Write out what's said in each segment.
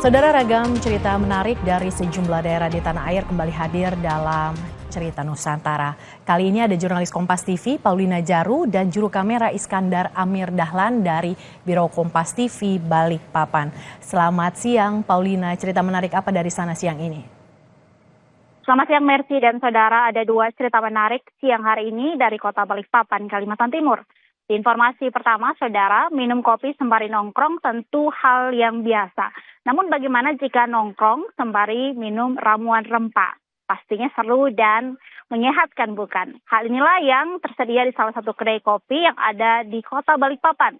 Saudara, ragam cerita menarik dari sejumlah daerah di tanah air kembali hadir dalam Cerita Nusantara. Kali ini ada jurnalis Kompas TV Paulina Jaru dan juru kamera Iskandar Amir Dahlan dari Biro Kompas TV Balikpapan. Selamat siang Paulina, cerita menarik apa dari sana siang ini? Selamat siang Mercy dan saudara, ada dua cerita menarik siang hari ini dari kota Balikpapan, Kalimantan Timur. Di informasi pertama, saudara, minum kopi sembari nongkrong tentu hal yang biasa. Namun bagaimana jika nongkrong sembari minum ramuan rempah? Pastinya seru dan menyehatkan, bukan? Hal inilah yang tersedia di salah satu kedai kopi yang ada di kota Balikpapan.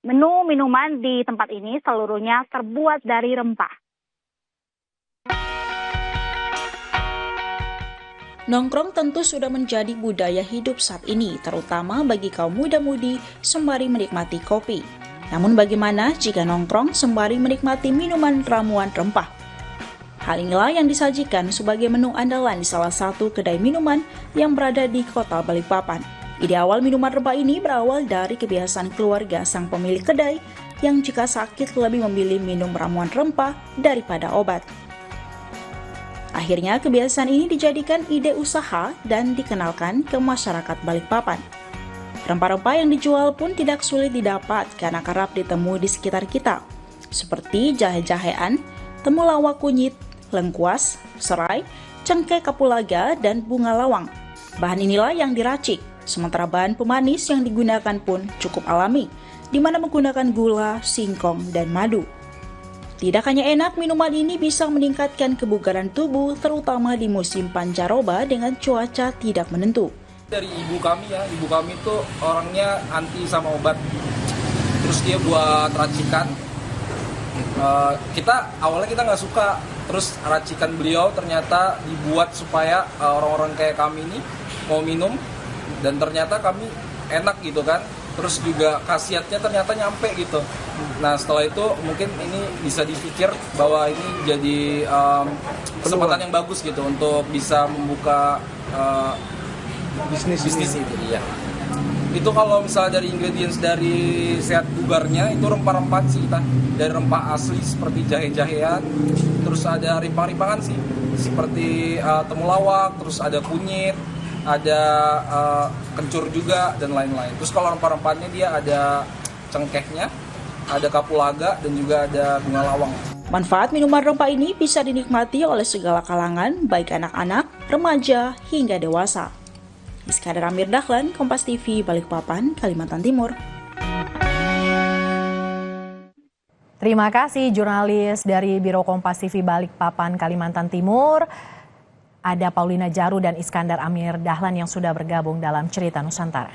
Menu minuman di tempat ini seluruhnya terbuat dari rempah. Nongkrong tentu sudah menjadi budaya hidup saat ini, terutama bagi kaum muda-mudi sembari menikmati kopi. Namun bagaimana jika nongkrong sembari menikmati minuman ramuan rempah? Hal inilah yang disajikan sebagai menu andalan di salah satu kedai minuman yang berada di kota Balikpapan. Ide awal minuman rempah ini berawal dari kebiasaan keluarga sang pemilik kedai yang jika sakit lebih memilih minum ramuan rempah daripada obat. Akhirnya kebiasaan ini dijadikan ide usaha dan dikenalkan ke masyarakat Balikpapan. Rempah-rempah yang dijual pun tidak sulit didapat karena kerap ditemui di sekitar kita, seperti jahe-jahean, temulawak kunyit, lengkuas, serai, cengkeh kapulaga, dan bunga lawang. Bahan inilah yang diracik, sementara bahan pemanis yang digunakan pun cukup alami, di mana menggunakan gula, singkong, dan madu. Tidak hanya enak, minuman ini bisa meningkatkan kebugaran tubuh, terutama di musim pancaroba dengan cuaca tidak menentu. Dari ibu kami itu orangnya anti sama obat. Terus dia buat racikan. Awalnya kita nggak suka. Terus racikan beliau ternyata dibuat supaya orang-orang kayak kami ini mau minum. Dan ternyata kami enak gitu kan. Terus juga khasiatnya ternyata nyampe gitu. Nah setelah itu mungkin ini bisa dipikir bahwa ini jadi kesempatan yang bagus gitu untuk bisa membuka bisnis itu. Iya. Itu kalau misalnya dari ingredients dari sehat bugarnya itu rempah-rempah sih kita. Dari rempah asli seperti jahe-jahean, terus ada rimpang-rimpangan sih seperti temulawak, terus ada kunyit, ada kencur juga dan lain-lain. Terus kalau rempah-rempahnya dia ada cengkehnya, ada kapulaga dan juga ada bunga lawang. Manfaat minuman rempah ini bisa dinikmati oleh segala kalangan, baik anak-anak, remaja hingga dewasa. Iskandar Amir Dahlan, Kompas TV, Balikpapan, Kalimantan Timur. Terima kasih jurnalis dari Biro Kompas TV Balikpapan, Kalimantan Timur. Ada Paulina Jaru dan Iskandar Amir Dahlan yang sudah bergabung dalam Cerita Nusantara.